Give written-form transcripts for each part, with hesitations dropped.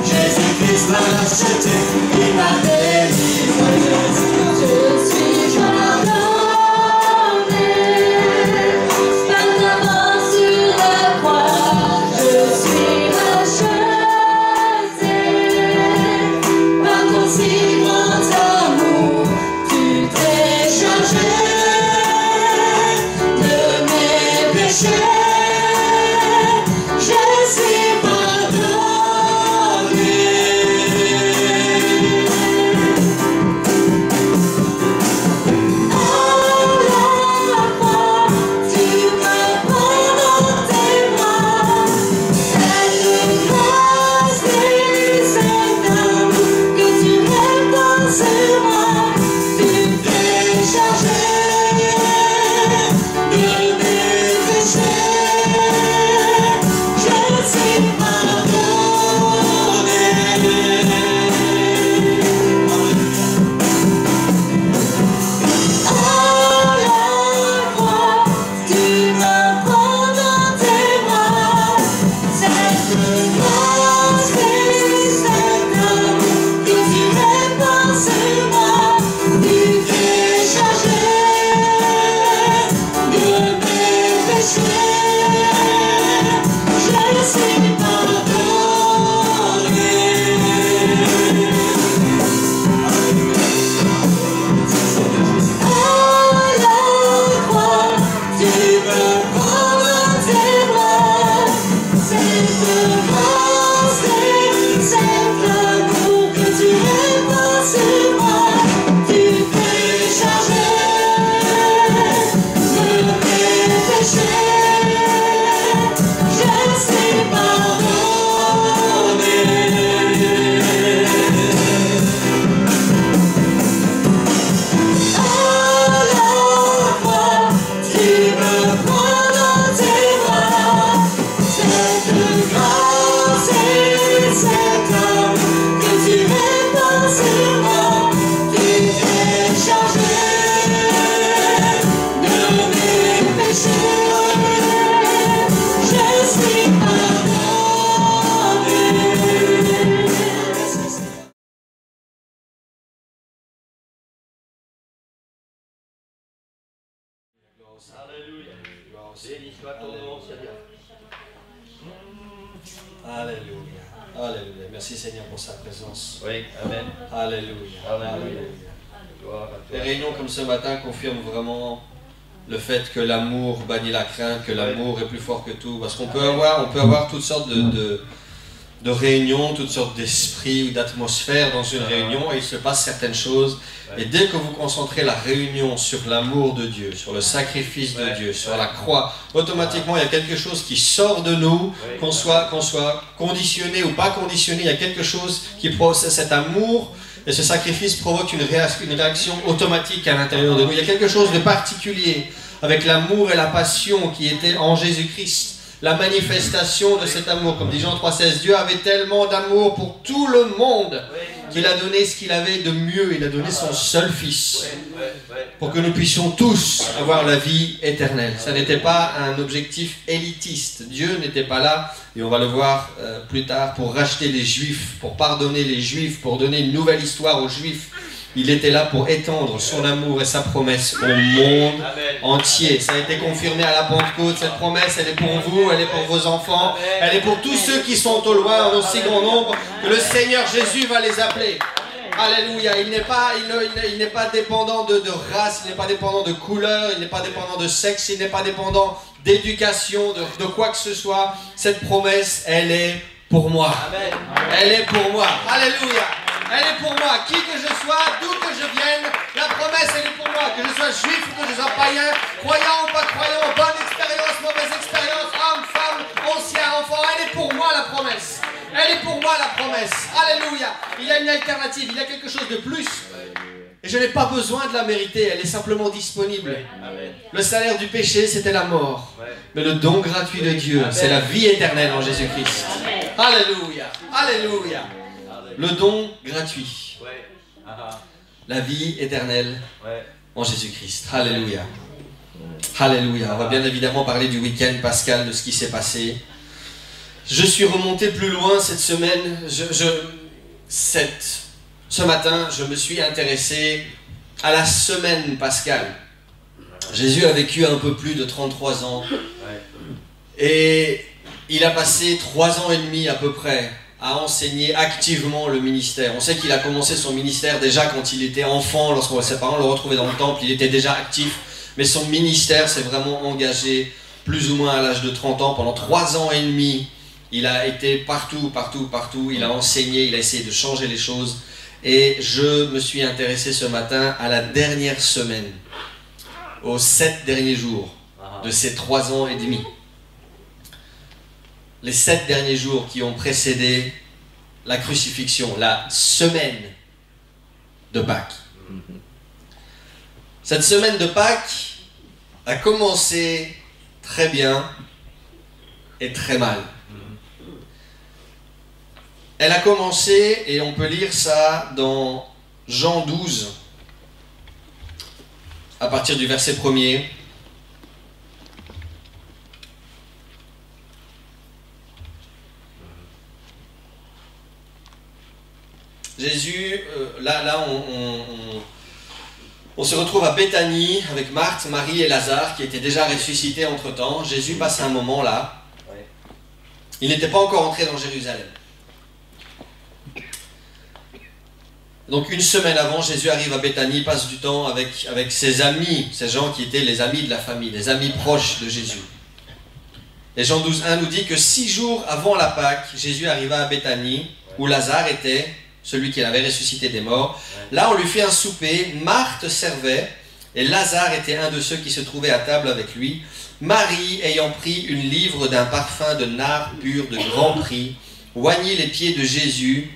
Jésus racheté, il m'a délivré. Je suis pardonné par ta mort sur la croix. Je suis racheté par ton si grand amour. Tu t'es chargé de mes péchés. Alléluia. Béni soit ton nom, Seigneur. Alléluia. Alléluia. Merci Seigneur pour sa présence. Oui, amen. Alléluia. Alléluia. Gloire à toi. Les réunions comme ce matin confirment vraiment le fait que l'amour bannit la crainte, que l'amour est plus fort que tout. Parce qu'on peut avoir toutes sortes de réunions, toutes sortes d'esprits ou d'atmosphères dans une réunion et il se passe certaines choses. Et dès que vous concentrez la réunion sur l'amour de Dieu, sur le sacrifice de Dieu, sur la croix, automatiquement il y a quelque chose qui sort de nous, qu'on soit conditionné ou pas conditionné, il y a quelque chose qui procède cet amour et ce sacrifice provoque une réaction automatique à l'intérieur de nous. Il y a quelque chose de particulier avec l'amour et la passion qui était en Jésus-Christ. La manifestation de cet amour, comme dit Jean 3,16, Dieu avait tellement d'amour pour tout le monde qu'il a donné ce qu'il avait de mieux, il a donné son seul Fils pour que nous puissions tous avoir la vie éternelle. Ça n'était pas un objectif élitiste, Dieu n'était pas là, et on va le voir plus tard, pour racheter les Juifs, pour pardonner les Juifs, pour donner une nouvelle histoire aux Juifs. Il était là pour étendre son amour et sa promesse au monde entier. Ça a été confirmé à la Pentecôte. Cette promesse, elle est pour vous, elle est pour vos enfants, elle est pour tous ceux qui sont au loin, en aussi grand nombre, que le Seigneur Jésus va les appeler. Alléluia. Il n'est pas dépendant de race, il n'est pas dépendant de couleur, il n'est pas dépendant de sexe, il n'est pas dépendant d'éducation, de quoi que ce soit. Cette promesse, elle est pour moi. Elle est pour moi. Alléluia. Elle est pour moi, qui que je sois, d'où que je vienne, la promesse elle est pour moi, que je sois juif ou que je sois païen, croyant ou pas croyant, bonne expérience, mauvaise expérience, homme, femme, ancien, enfant, elle est pour moi la promesse. Elle est pour moi la promesse. Alléluia. Il y a une alternative, il y a quelque chose de plus. Et je n'ai pas besoin de la mériter, elle est simplement disponible. Le salaire du péché, c'était la mort. Mais le don gratuit de Dieu, c'est la vie éternelle en Jésus-Christ. Alléluia. Alléluia. Le don gratuit. La vie éternelle en Jésus-Christ. Alléluia. Alléluia. On va bien évidemment parler du week-end pascal, de ce qui s'est passé. Je suis remonté plus loin cette semaine. ce matin, je me suis intéressé à la semaine pascale. Jésus a vécu un peu plus de 33 ans. Et il a passé 3 ans et demi à peu près à enseigner activement le ministère. On sait qu'il a commencé son ministère déjà quand il était enfant, lorsque ses parents le retrouvaient dans le temple, il était déjà actif. Mais son ministère s'est vraiment engagé plus ou moins à l'âge de 30 ans. Pendant 3 ans et demi, il a été partout. Il a enseigné, il a essayé de changer les choses. Et je me suis intéressé ce matin à la dernière semaine, aux 7 derniers jours de ces 3 ans et demi. Les 7 derniers jours qui ont précédé la crucifixion, la semaine de Pâques. Cette semaine de Pâques a commencé très bien et très mal. Elle a commencé, et on peut lire ça dans Jean 12, à partir du verset 1er. Jésus, on se retrouve à Béthanie avec Marthe, Marie et Lazare qui étaient déjà ressuscités entre-temps. Jésus passe un moment là. Il n'était pas encore entré dans Jérusalem. Donc une semaine avant, Jésus arrive à Béthanie, passe du temps avec ses amis, ces gens qui étaient les amis de la famille, les amis proches de Jésus. Et Jean 12,1 nous dit que 6 jours avant la Pâque, Jésus arriva à Béthanie, où Lazare était, celui qui l'avait ressuscité des morts. Là, on lui fait un souper, Marthe servait, et Lazare était un de ceux qui se trouvaient à table avec lui. Marie, ayant pris une livre d'un parfum de nard pur de grand prix, oignit les pieds de Jésus,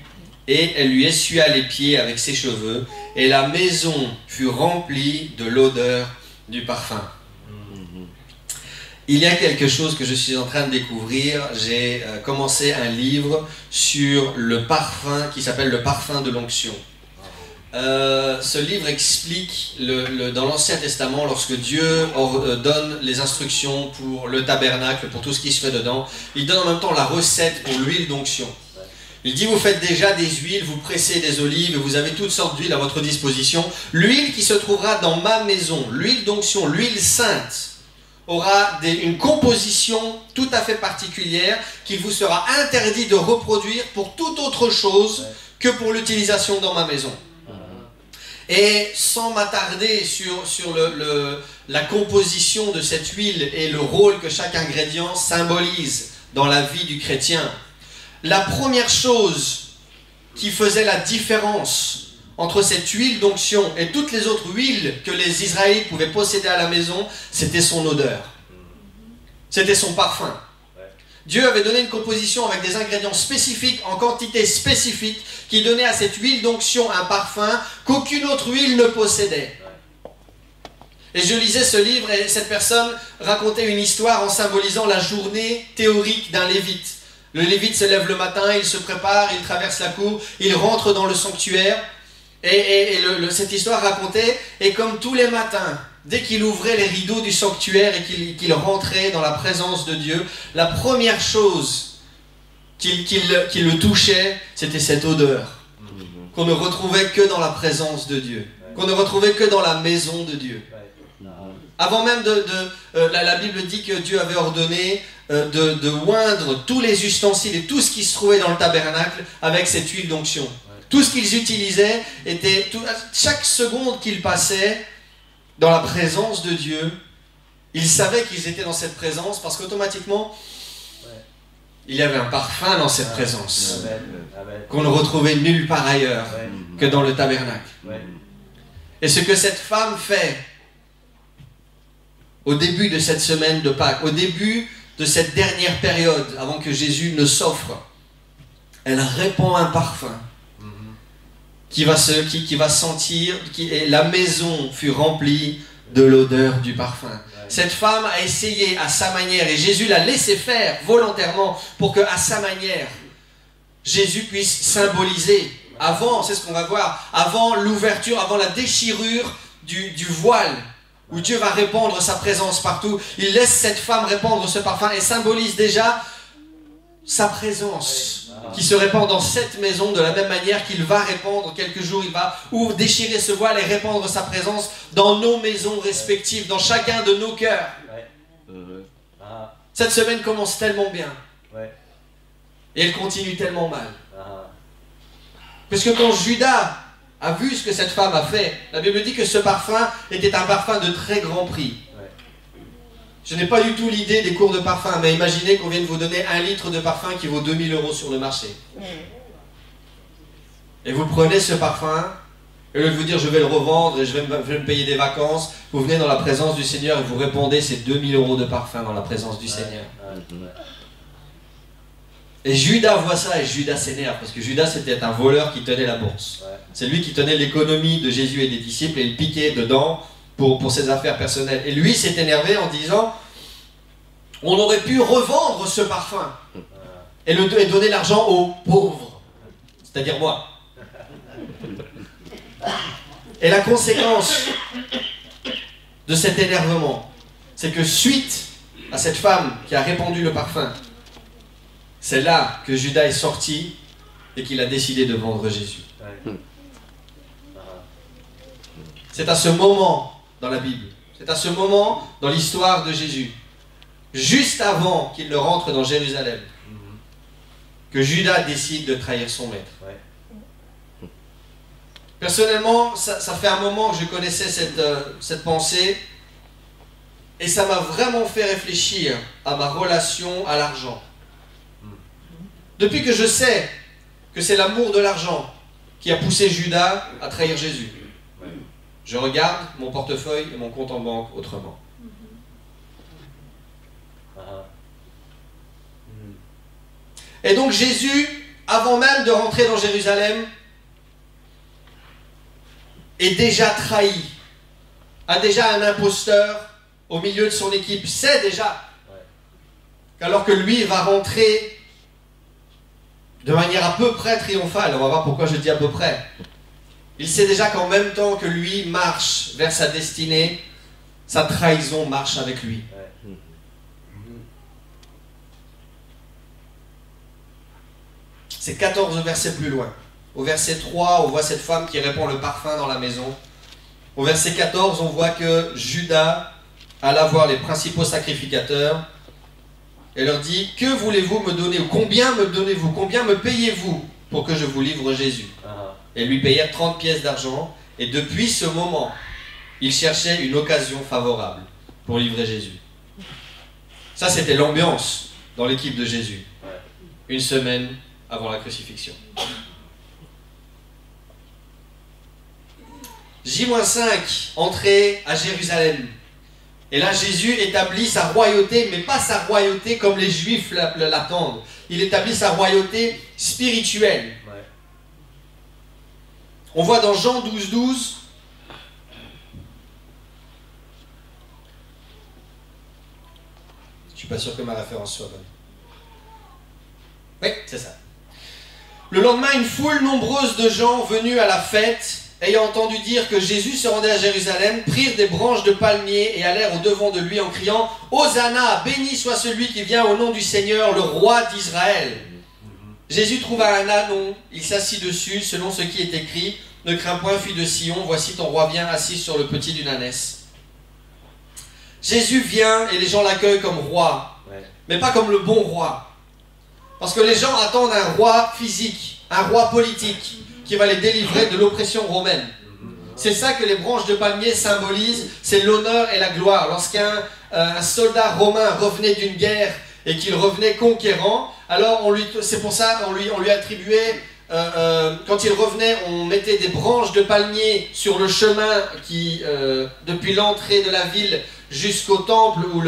et elle lui essuya les pieds avec ses cheveux, et la maison fut remplie de l'odeur du parfum. Il y a quelque chose que je suis en train de découvrir. J'ai commencé un livre sur le parfum qui s'appelle le parfum de l'onction. Ce livre explique dans l'Ancien Testament, lorsque Dieu donne les instructions pour le tabernacle, pour tout ce qui se fait dedans, il donne en même temps la recette pour l'huile d'onction. Il dit, vous faites déjà des huiles, vous pressez des olives, vous avez toutes sortes d'huiles à votre disposition. L'huile qui se trouvera dans ma maison, l'huile d'onction, l'huile sainte, aura une composition tout à fait particulière qu'il vous sera interdit de reproduire pour toute autre chose que pour l'utilisation dans ma maison. Et sans m'attarder sur la composition de cette huile et le rôle que chaque ingrédient symbolise dans la vie du chrétien, la première chose qui faisait la différence entre cette huile d'onction et toutes les autres huiles que les Israélites pouvaient posséder à la maison, c'était son odeur. C'était son parfum. Dieu avait donné une composition avec des ingrédients spécifiques, en quantité spécifique, qui donnait à cette huile d'onction un parfum qu'aucune autre huile ne possédait. Et je lisais ce livre et cette personne racontait une histoire en symbolisant la journée théorique d'un lévite. Le lévite se lève le matin, il se prépare, il traverse la cour, il rentre dans le sanctuaire. Et cette histoire racontait, et comme tous les matins, dès qu'il ouvrait les rideaux du sanctuaire et qu'il rentrait dans la présence de Dieu, la première chose qui le touchait, c'était cette odeur qu'on ne retrouvait que dans la présence de Dieu, qu'on ne retrouvait que dans la maison de Dieu. Avant même la Bible dit que Dieu avait ordonné de oindre tous les ustensiles et tout ce qui se trouvait dans le tabernacle avec cette huile d'onction. Tout ce qu'ils utilisaient était, chaque seconde qu'ils passaient dans la présence de Dieu, ils savaient qu'ils étaient dans cette présence parce qu'automatiquement, il y avait un parfum dans cette présence qu'on ne retrouvait nulle part ailleurs que dans le tabernacle. Et ce que cette femme fait au début de cette semaine de Pâques, au début de cette dernière période avant que Jésus ne s'offre, elle répand un parfum qui va sentir, et la maison fut remplie de l'odeur du parfum. Cette femme a essayé à sa manière, et Jésus l'a laissé faire volontairement pour qu'à sa manière, Jésus puisse symboliser, avant, c'est ce qu'on va voir, avant l'ouverture, avant la déchirure du voile, où Dieu va répandre sa présence partout, il laisse cette femme répandre ce parfum et symbolise déjà sa présence qui se répand dans cette maison de la même manière qu'il va répandre quelques jours, il va ou déchirer ce voile et répandre sa présence dans nos maisons respectives, dans chacun de nos cœurs. Cette semaine commence tellement bien. Et elle continue tellement mal. Parce que quand Judas a vu ce que cette femme a fait, la Bible dit que ce parfum était un parfum de très grand prix. Je n'ai pas du tout l'idée des cours de parfum, mais imaginez qu'on vienne vous donner 1 litre de parfum qui vaut 2000 € sur le marché. Et vous prenez ce parfum, et au lieu de vous dire je vais le revendre et je vais me payer des vacances, vous venez dans la présence du Seigneur et vous répandez ces 2000 € de parfum dans la présence du Seigneur. Et Judas voit ça et Judas s'énerve, parce que Judas c'était un voleur qui tenait la bourse. C'est lui qui tenait l'économie de Jésus et des disciples et il piquait dedans pour ses affaires personnelles. Et lui s'est énervé en disant, on aurait pu revendre ce parfum et donner l'argent aux pauvres, c'est-à-dire moi. Et la conséquence de cet énervement, c'est que suite à cette femme qui a répandu le parfum, c'est là que Judas est sorti et qu'il a décidé de vendre Jésus. C'est à ce moment dans la Bible, c'est à ce moment dans l'histoire de Jésus, juste avant qu'il ne rentre dans Jérusalem, que Judas décide de trahir son maître. Personnellement, ça fait un moment que je connaissais cette pensée et ça m'a vraiment fait réfléchir à ma relation à l'argent. Depuis que je sais que c'est l'amour de l'argent qui a poussé Judas à trahir Jésus, je regarde mon portefeuille et mon compte en banque autrement. Et donc Jésus, avant même de rentrer dans Jérusalem, est déjà trahi, a déjà un imposteur au milieu de son équipe, sait déjà qu'alors que lui va rentrer de manière à peu près triomphale, on va voir pourquoi je dis à peu près, il sait déjà qu'en même temps que lui marche vers sa destinée, sa trahison marche avec lui. C'est 14 versets plus loin. Au verset 3, on voit cette femme qui répand le parfum dans la maison. Au verset 14, on voit que Judas alla voir les principaux sacrificateurs et leur dit, que voulez-vous me donner, ou combien me donnez-vous, combien me payez-vous pour que je vous livre Jésus? Et lui payèrent 30 pièces d'argent, et depuis ce moment, il cherchait une occasion favorable pour livrer Jésus. Ça, c'était l'ambiance dans l'équipe de Jésus, une semaine avant la crucifixion. J-5, entrée à Jérusalem. Et là, Jésus établit sa royauté, mais pas sa royauté comme les Juifs l'attendent. Il établit sa royauté spirituelle. On voit dans Jean 12, 12, je ne suis pas sûr que ma référence soit bonne. Oui, c'est ça. Le lendemain, une foule nombreuse de gens venus à la fête, ayant entendu dire que Jésus se rendait à Jérusalem, prirent des branches de palmier et allèrent au-devant de lui en criant « Hosanna, béni soit celui qui vient au nom du Seigneur, le roi d'Israël !» Jésus trouva un ânon, il s'assit dessus, selon ce qui est écrit « Ne crains point, fille de Sion, voici ton roi vient assis sur le petit d'une ânesse. » Jésus vient et les gens l'accueillent comme roi, mais pas comme le bon roi. Parce que les gens attendent un roi physique, un roi politique, qui va les délivrer de l'oppression romaine. C'est ça que les branches de palmier symbolisent, c'est l'honneur et la gloire. Lorsqu'un soldat romain revenait d'une guerre et qu'il revenait conquérant, alors c'est pour ça qu'on lui attribuait, quand il revenait, on mettait des branches de palmier sur le chemin qui, depuis l'entrée de la ville jusqu'au temple où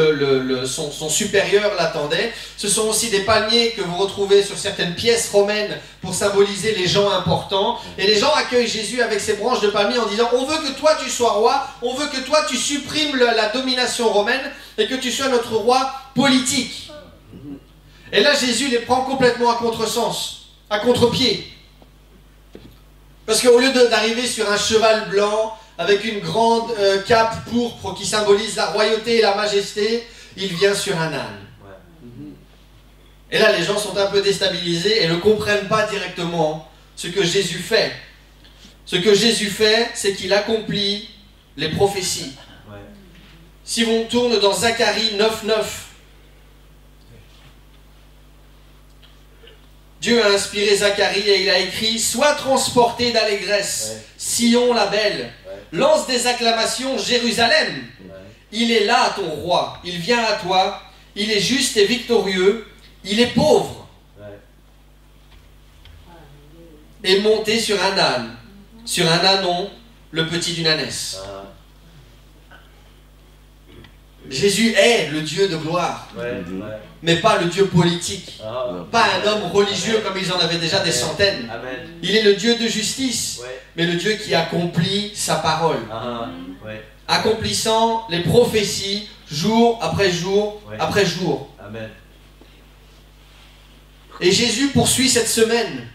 son supérieur l'attendait. Ce sont aussi des palmiers que vous retrouvez sur certaines pièces romaines pour symboliser les gens importants. Et les gens accueillent Jésus avec ces branches de palmier en disant « On veut que toi tu sois roi, on veut que toi tu supprimes la domination romaine et que tu sois notre roi politique. » Et là Jésus les prend complètement à contresens, à contre-pied. Parce qu'au lieu d'arriver sur un cheval blanc, avec une grande cape pourpre qui symbolise la royauté et la majesté, il vient sur un âne. Et là, les gens sont un peu déstabilisés et ne comprennent pas directement ce que Jésus fait. Ce que Jésus fait, c'est qu'il accomplit les prophéties. Ouais. Si on tourne dans Zacharie 9:9, Dieu a inspiré Zacharie et il a écrit « Sois transporté d'allégresse, Sion la belle, lance des acclamations, Jérusalem. Il est là ton roi, il vient à toi, il est juste et victorieux, il est pauvre. Et monté sur un âne, sur un ânon, le petit d'une ânesse. » Jésus est le Dieu de gloire, mais pas le Dieu politique, pas un homme religieux comme ils en avaient déjà des centaines. Il est le Dieu de justice, mais le Dieu qui accomplit sa parole, accomplissant les prophéties jour après jour après jour. Et Jésus poursuit cette semaine.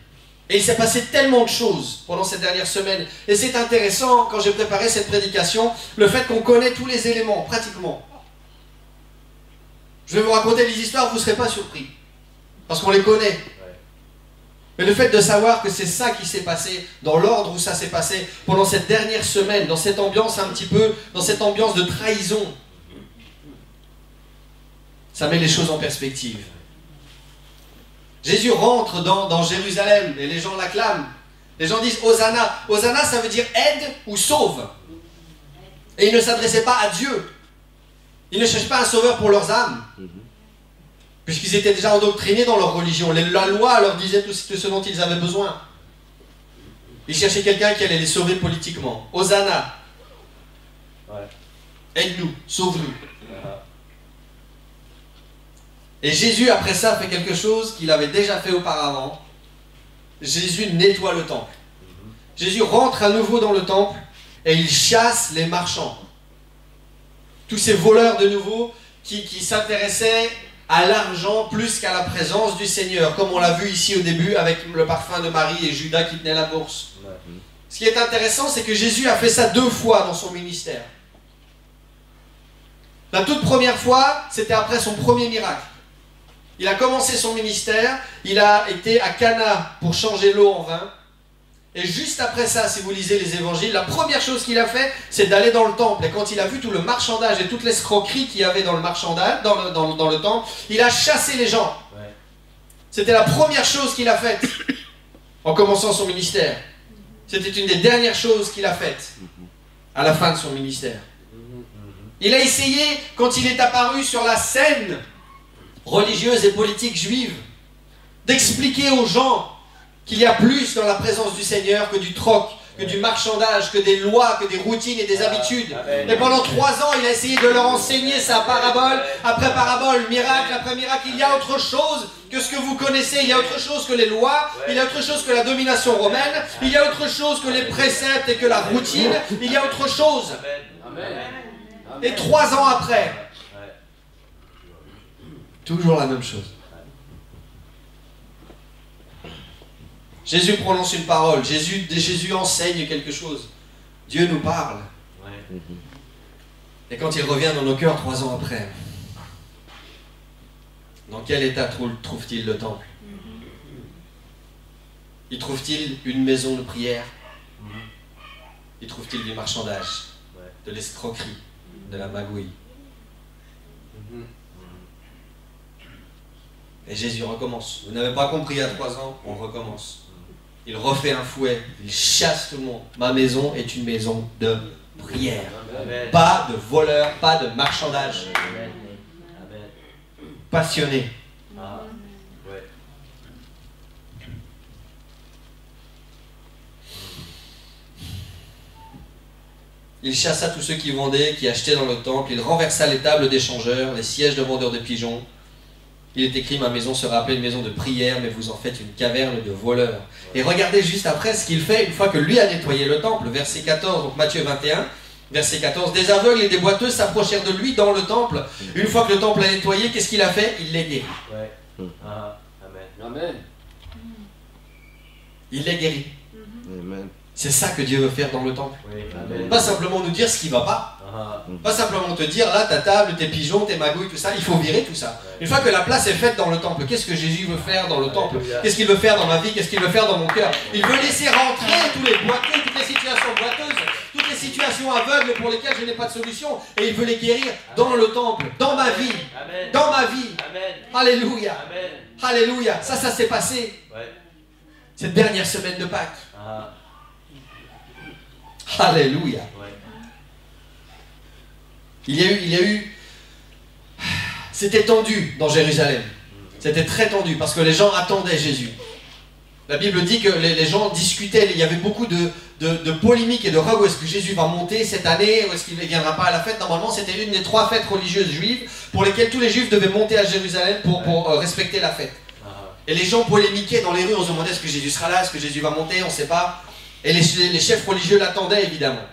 Et il s'est passé tellement de choses pendant cette dernière semaine. Et c'est intéressant, quand j'ai préparé cette prédication, le fait qu'on connaît tous les éléments, pratiquement. Je vais vous raconter les histoires, vous ne serez pas surpris. Parce qu'on les connaît. Mais le fait de savoir que c'est ça qui s'est passé, dans l'ordre où ça s'est passé, pendant cette dernière semaine, dans cette ambiance un petit peu, dans cette ambiance de trahison, ça met les choses en perspective. Jésus rentre dans Jérusalem et les gens l'acclament. Les gens disent Hosanna. Hosanna, ça veut dire aide ou sauve. Et ils ne s'adressaient pas à Dieu. Ils ne cherchaient pas un sauveur pour leurs âmes. Puisqu'ils étaient déjà endoctrinés dans leur religion. La loi leur disait tout ce dont ils avaient besoin. Ils cherchaient quelqu'un qui allait les sauver politiquement. Hosanna. Aide-nous, sauve-nous. Et Jésus, après ça, fait quelque chose qu'il avait déjà fait auparavant. Jésus nettoie le temple. Jésus rentre à nouveau dans le temple et il chasse les marchands. Tous ces voleurs de nouveau qui s'intéressaient à l'argent plus qu'à la présence du Seigneur, comme on l'a vu ici au début avec le parfum de Marie et Judas qui tenait la bourse. Ce qui est intéressant, c'est que Jésus a fait ça 2 fois dans son ministère. La toute première fois, c'était après son premier miracle. Il a commencé son ministère, il a été à Cana pour changer l'eau en vin. Et juste après ça, si vous lisez les évangiles, la première chose qu'il a fait, c'est d'aller dans le temple. Et quand il a vu tout le marchandage et toute l'escroquerie qu'il y avait dans le marchandage, dans le temple, il a chassé les gens. C'était la première chose qu'il a faite en commençant son ministère. C'était une des dernières choses qu'il a faites à la fin de son ministère. Il a essayé, quand il est apparu sur la scène religieuse et politique juive, d'expliquer aux gens qu'il y a plus dans la présence du Seigneur que du troc, que du marchandage, que des lois, que des routines et des habitudes. Et pendant 3 ans, il a essayé de leur enseigner ça, parabole après parabole, miracle après miracle. Il y a autre chose que ce que vous connaissez, il y a autre chose que les lois, il y a autre chose que la domination romaine, il y a autre chose que les préceptes et que la routine, il y a autre chose. Et 3 ans après, toujours la même chose. Jésus prononce une parole, Jésus enseigne quelque chose. Dieu nous parle. Et quand il revient dans nos cœurs 3 ans après, dans quel état trouve-t-il le temple? Y trouve-t-il une maison de prière? Y trouve-t-il du marchandage, de l'escroquerie, de la magouille? Et Jésus recommence. Vous n'avez pas compris il y a 3 ans, on recommence. Il refait un fouet, il chasse tout le monde. Ma maison est une maison de prière. Amen. Pas de voleurs, pas de marchandage. Amen. Passionné. Il chassa tous ceux qui vendaient, qui achetaient dans le temple. Il renversa les tables des changeurs, les sièges de vendeurs de pigeons. Il est écrit, ma maison sera appelée une maison de prière, mais vous en faites une caverne de voleurs. Et regardez juste après ce qu'il fait une fois que lui a nettoyé le temple. Verset 14, donc Matthieu 21, verset 14. Des aveugles et des boiteux s'approchèrent de lui dans le temple. Une fois que le temple a nettoyé, qu'est-ce qu'il a fait? Il les guérit. Amen. Il les guérit. Amen. C'est ça que Dieu veut faire dans le temple. Oui, amen. Pas simplement nous dire ce qui ne va pas. Ah, Pas simplement te dire, là, ta table, tes pigeons, tes magouilles, tout ça, il faut virer tout ça. Une fois que la place est faite dans le temple, qu'est-ce que Jésus veut faire dans le temple? Qu'est-ce qu'il veut faire dans ma vie? Qu'est-ce qu'il veut faire dans mon cœur? Il veut laisser rentrer tous les boiteux, toutes les situations boiteuses, toutes les situations aveugles pour lesquelles je n'ai pas de solution, et il veut les guérir dans le temple, dans ma vie, amen. dans ma vie. Amen. Alléluia, Amen. alléluia. Ça s'est passé Ouais. cette dernière semaine de Pâques. Ah, Alléluia. ouais. Il y a eu, c'était tendu dans Jérusalem. C'était très tendu parce que les gens attendaient Jésus. La Bible dit que les gens discutaient, il y avait beaucoup de polémiques et de rogues. Où est-ce que Jésus va monter cette année? Où est-ce qu'il ne viendra pas à la fête? Normalement, c'était une des 3 fêtes religieuses juives pour lesquelles tous les juifs devaient monter à Jérusalem pour respecter la fête. Ah, Et les gens polémiquaient dans les rues, on se demandait est-ce que Jésus sera là, est-ce que Jésus va monter, on ne sait pas. Et les chefs religieux l'attendaient évidemment.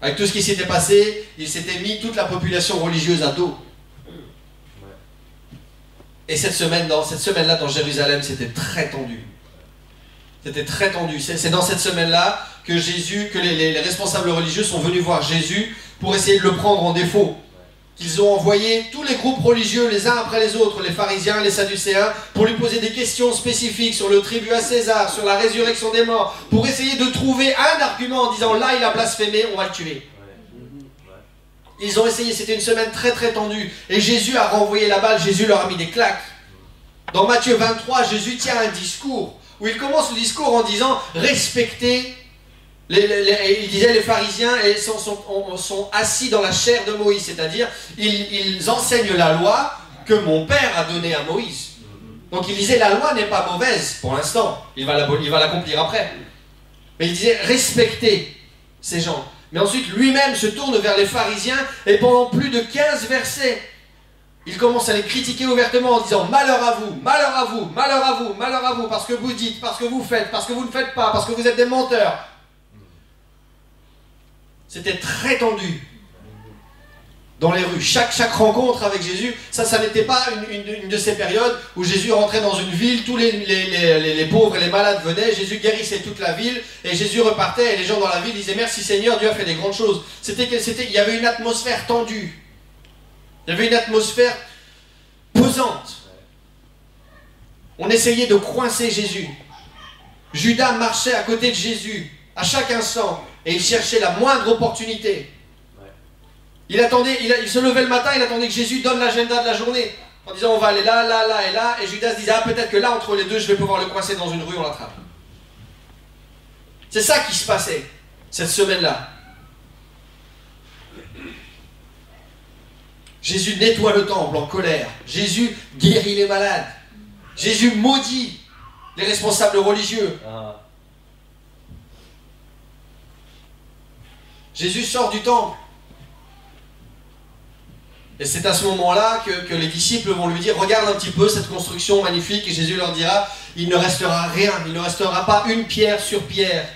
Avec tout ce qui s'était passé, il s'était mis toute la population religieuse à dos. Et cette semaine-là dans Jérusalem, c'était très tendu. C'était très tendu. C'est dans cette semaine-là que les responsables religieux sont venus voir Jésus pour essayer de le prendre en défaut. Qu'ils ont envoyé tous les groupes religieux les uns après les autres, les pharisiens, les sadducéens, pour lui poser des questions spécifiques sur le tribut à César, sur la résurrection des morts, pour essayer de trouver un argument en disant là il a blasphémé, on va le tuer. Ils ont essayé, c'était une semaine très très tendue. Et Jésus a renvoyé la balle, Jésus leur a mis des claques. Dans Matthieu 23, Jésus tient un discours où il commence le discours en disant respectez. Il disait les pharisiens sont assis dans la chair de Moïse, c'est-à-dire ils enseignent la loi que mon père a donnée à Moïse. Donc il disait la loi n'est pas mauvaise pour l'instant, il va l'accomplir après. Mais il disait respectez ces gens. Mais ensuite lui-même se tourne vers les pharisiens et pendant plus de 15 versets, il commence à les critiquer ouvertement en disant malheur à vous, malheur à vous, malheur à vous, malheur à vous, parce que vous dites, parce que vous faites, parce que vous ne faites pas, parce que vous êtes des menteurs. C'était très tendu dans les rues. Chaque rencontre avec Jésus, ça n'était pas une de ces périodes où Jésus rentrait dans une ville, tous les pauvres et les malades venaient, Jésus guérissait toute la ville, et Jésus repartait, et les gens dans la ville disaient « Merci Seigneur, Dieu a fait des grandes choses ». Il y avait une atmosphère tendue. Il y avait une atmosphère pesante. On essayait de coincer Jésus. Judas marchait à côté de Jésus à chaque instant, et il cherchait la moindre opportunité. Il se levait le matin, il attendait que Jésus donne l'agenda de la journée, en disant on va aller là, là, là et là, et Judas disait ah peut-être que là entre les deux je vais pouvoir le coincer dans une rue, on l'attrape. C'est ça qui se passait cette semaine-là. Jésus nettoie le temple en colère, Jésus guérit les malades, Jésus maudit les responsables religieux. Jésus sort du temple. Et c'est à ce moment-là que les disciples vont lui dire, regarde un petit peu cette construction magnifique, et Jésus leur dira, il ne restera rien, il ne restera pas une pierre sur pierre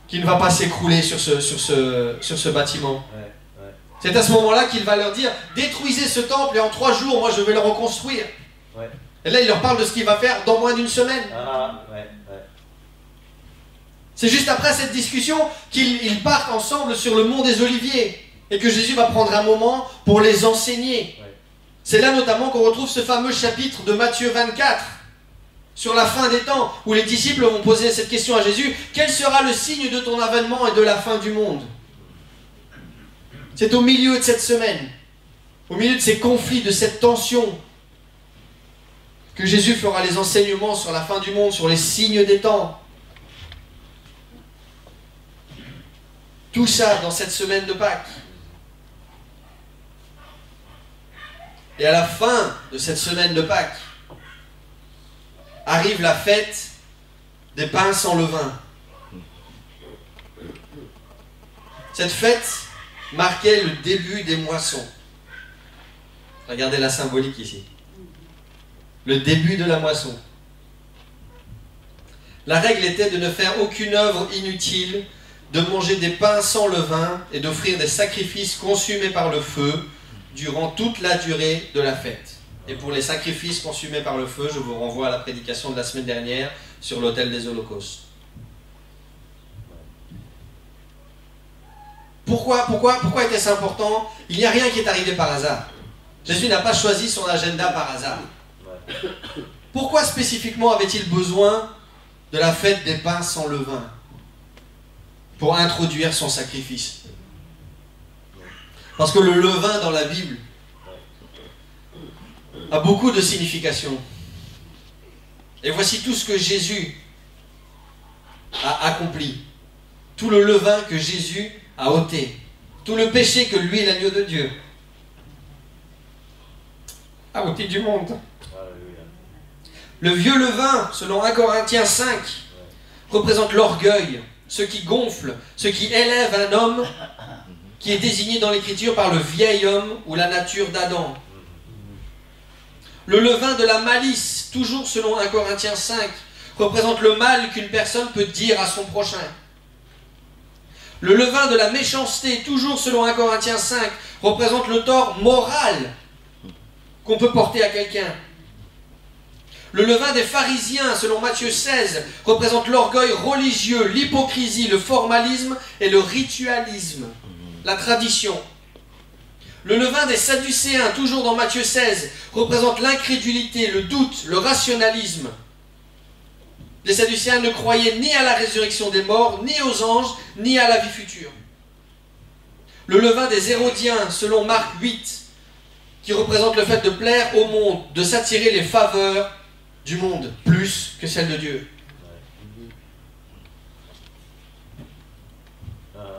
qui ne va pas s'écrouler sur ce bâtiment. C'est à ce moment-là qu'il va leur dire, détruisez ce temple et en 3 jours, moi je vais le reconstruire. Et là il leur parle de ce qu'il va faire dans moins d'une semaine. C'est juste après cette discussion qu'ils partent ensemble sur le mont des Oliviers. Et que Jésus va prendre un moment pour les enseigner. C'est là notamment qu'on retrouve ce fameux chapitre de Matthieu 24, sur la fin des temps, où les disciples vont poser cette question à Jésus, quel sera le signe de ton avènement et de la fin du monde? C'est au milieu de cette semaine, au milieu de ces conflits, de cette tension, que Jésus fera les enseignements sur la fin du monde, sur les signes des temps. Tout ça dans cette semaine de Pâques. Et à la fin de cette semaine de Pâques, arrive la fête des pains sans levain. Cette fête marquait le début des moissons. Regardez la symbolique ici. Le début de la moisson. La règle était de ne faire aucune œuvre inutile, de manger des pains sans levain et d'offrir des sacrifices consumés par le feu durant toute la durée de la fête. Et pour les sacrifices consumés par le feu, je vous renvoie à la prédication de la semaine dernière sur l'autel des holocaustes. Pourquoi était-ce important? Il n'y a rien qui est arrivé par hasard. Jésus n'a pas choisi son agenda par hasard. Pourquoi spécifiquement avait-il besoin de la fête des pains sans levain pour introduire son sacrifice? Parce que le levain dans la Bible a beaucoup de significations. Et voici tout ce que Jésus a accompli. Tout le levain que Jésus a ôté. Tout le péché que lui, l'agneau de Dieu, a ôté du monde. Le vieux levain, selon 1 Corinthiens 5, représente l'orgueil, ce qui gonfle, ce qui élève un homme qui est désigné dans l'Écriture par le vieil homme ou la nature d'Adam. Le levain de la malice, toujours selon 1 Corinthiens 5, représente le mal qu'une personne peut dire à son prochain. Le levain de la méchanceté, toujours selon 1 Corinthiens 5, représente le tort moral qu'on peut porter à quelqu'un. Le levain des pharisiens, selon Matthieu 16, représente l'orgueil religieux, l'hypocrisie, le formalisme et le ritualisme, la tradition. Le levain des sadducéens, toujours dans Matthieu 16, représente l'incrédulité, le doute, le rationalisme. Les sadducéens ne croyaient ni à la résurrection des morts, ni aux anges, ni à la vie future. Le levain des hérodiens, selon Marc 8, qui représente le fait de plaire au monde, de s'attirer les faveurs du monde, plus que celles de Dieu.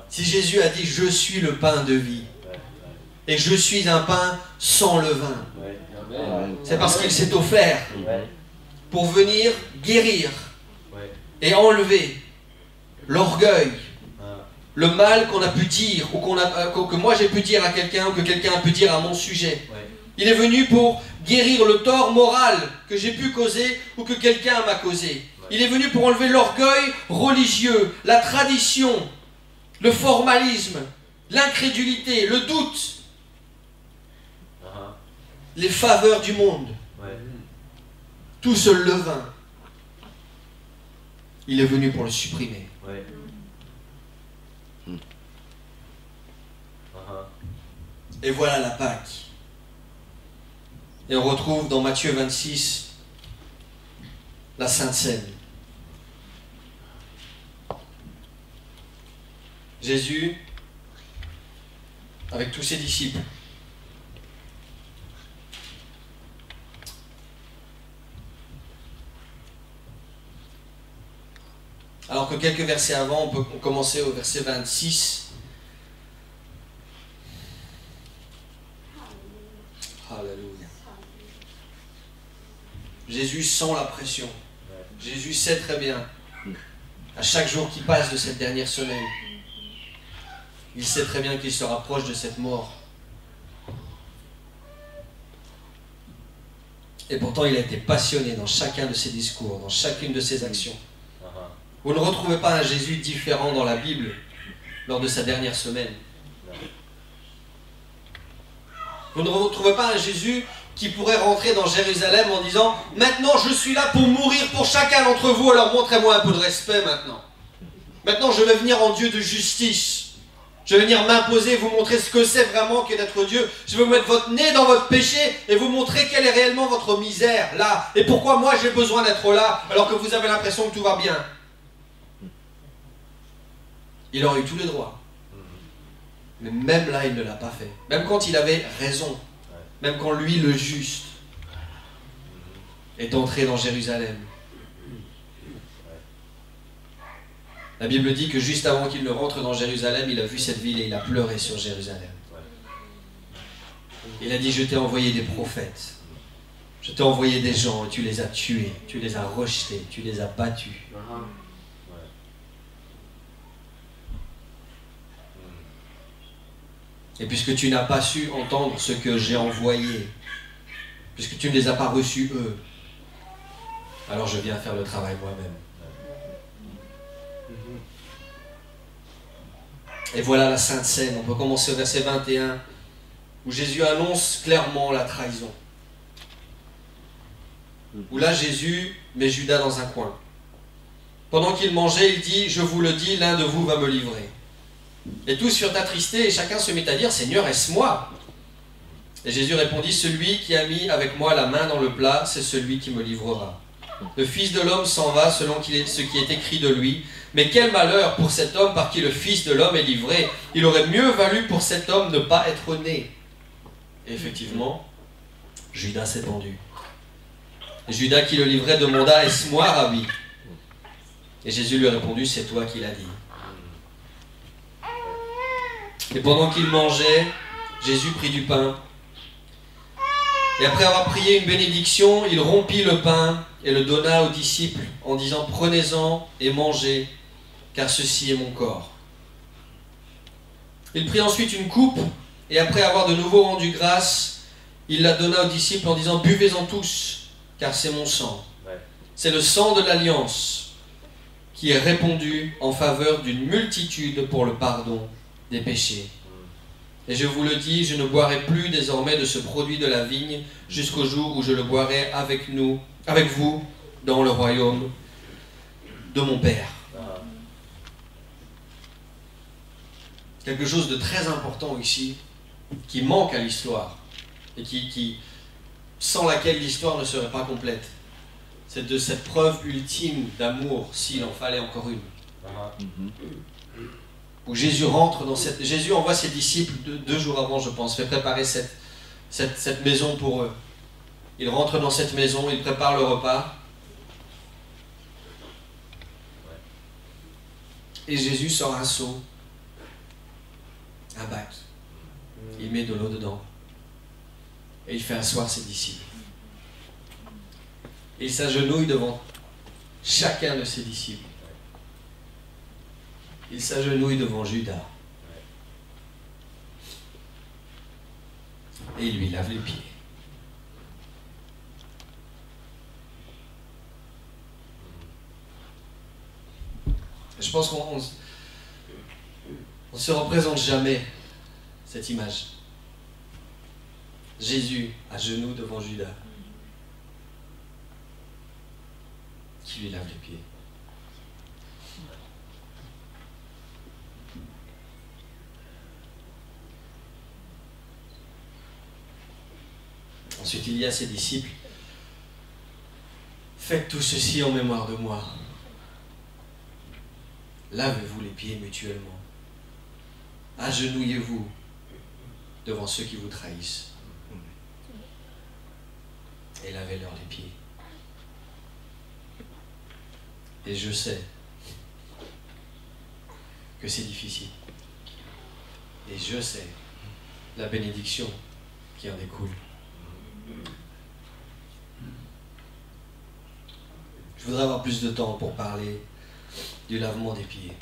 Si Jésus a dit « Je suis le pain de vie », et « Je suis un pain sans levain », c'est parce qu'il s'est offert pour venir guérir et enlever l'orgueil, le mal qu'on a pu dire, ou que moi j'ai pu dire à quelqu'un, ou que quelqu'un a pu dire à mon sujet. Il est venu pour guérir le tort moral que j'ai pu causer, ou que quelqu'un m'a causé. Il est venu pour enlever l'orgueil religieux, la tradition, le formalisme, l'incrédulité, le doute, les faveurs du monde. Tout ce levain, il est venu pour le supprimer. Et voilà la Pâque. Et on retrouve dans Matthieu 26 la Sainte Seine. Jésus, avec tous ses disciples, alors que quelques versets avant, on peut commencer au verset 26. Alléluia. Jésus sent la pression. Jésus sait très bien, à chaque jour qui passe de cette dernière semaine, il sait très bien qu'il se rapproche de cette mort. Et pourtant, il a été passionné dans chacun de ses discours, dans chacune de ses actions. Vous ne retrouvez pas un Jésus différent dans la Bible lors de sa dernière semaine. Vous ne retrouvez pas un Jésus qui pourrait rentrer dans Jérusalem en disant « Maintenant, je suis là pour mourir pour chacun d'entre vous, alors montrez-moi un peu de respect maintenant. Maintenant, je vais venir en Dieu de justice. Je vais venir m'imposer, vous montrer ce que c'est vraiment que d'être Dieu. Je vais vous mettre votre nez dans votre péché et vous montrer quelle est réellement votre misère, là. Et pourquoi moi, j'ai besoin d'être là, alors que vous avez l'impression que tout va bien. » Il aurait eu tous les droits. Mais même là, il ne l'a pas fait. Même quand il avait raison. Même quand lui, le juste, est entré dans Jérusalem. La Bible dit que juste avant qu'il ne rentre dans Jérusalem, il a vu cette ville et il a pleuré sur Jérusalem. Il a dit, je t'ai envoyé des prophètes. Je t'ai envoyé des gens et tu les as tués. Tu les as rejetés. Tu les as battus. Et puisque tu n'as pas su entendre ce que j'ai envoyé, puisque tu ne les as pas reçus eux, alors je viens faire le travail moi-même. Et voilà la Sainte Seine. On peut commencer au verset 21, où Jésus annonce clairement la trahison. Où là, Jésus met Judas dans un coin. Pendant qu'il mangeait, il dit, je vous le dis, l'un de vous va me livrer. Et tous furent attristés et chacun se mit à dire, Seigneur, est-ce moi? Et Jésus répondit, celui qui a mis avec moi la main dans le plat, c'est celui qui me livrera. Le Fils de l'homme s'en va selon ce qui est écrit de lui. Mais quel malheur pour cet homme par qui le Fils de l'homme est livré. Il aurait mieux valu pour cet homme ne pas être né. Et effectivement, Judas s'est pendu. Et Judas qui le livrait demanda, est-ce moi, Rabbi? Et Jésus lui a répondu, c'est toi qui l'as dit. Et pendant qu'il mangeait, Jésus prit du pain. Et après avoir prié une bénédiction, il rompit le pain et le donna aux disciples en disant, prenez-en et mangez, car ceci est mon corps. Il prit ensuite une coupe, et après avoir de nouveau rendu grâce, il la donna aux disciples en disant, buvez-en tous, car c'est mon sang. C'est le sang de l'alliance qui est répandu en faveur d'une multitude pour le pardon des péchés. Et je vous le dis, je ne boirai plus désormais de ce produit de la vigne jusqu'au jour où je le boirai avec vous, dans le royaume de mon Père. Quelque chose de très important ici, qui manque à l'histoire, et sans laquelle l'histoire ne serait pas complète. C'est de cette preuve ultime d'amour, s'il en fallait encore une. Où Jésus rentre dans cette... Jésus envoie ses disciples deux jours avant, je pense, fait préparer cette maison pour eux. Il rentre dans cette maison, il prépare le repas. Et Jésus sort un seau, un bac. Il met de l'eau dedans. Et il fait asseoir ses disciples. Et il s'agenouille devant chacun de ses disciples. Il s'agenouille devant Judas. Et il lui lave les pieds. Je pense qu'on ne se représente jamais cette image. Jésus à genoux devant Judas, qui lui lave les pieds. Ensuite, il y a ses disciples. Faites tout ceci en mémoire de moi. Lavez-vous les pieds mutuellement. Agenouillez-vous devant ceux qui vous trahissent. Et lavez-leur les pieds. Et je sais que c'est difficile. Et je sais la bénédiction qui en découle. Je voudrais avoir plus de temps pour parler du lavement des pieds.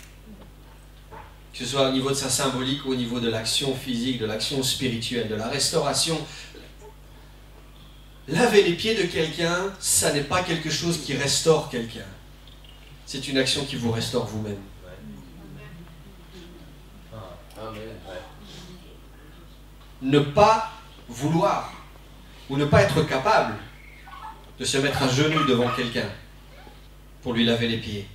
Que ce soit au niveau de sa symbolique ou au niveau de l'action physique, de l'action spirituelle, de la restauration. Laver les pieds de quelqu'un, ça n'est pas quelque chose qui restaure quelqu'un. C'est une action qui vous restaure vous-même. Ne pas vouloir ou ne pas être capable de se mettre à genoux devant quelqu'un pour lui laver les pieds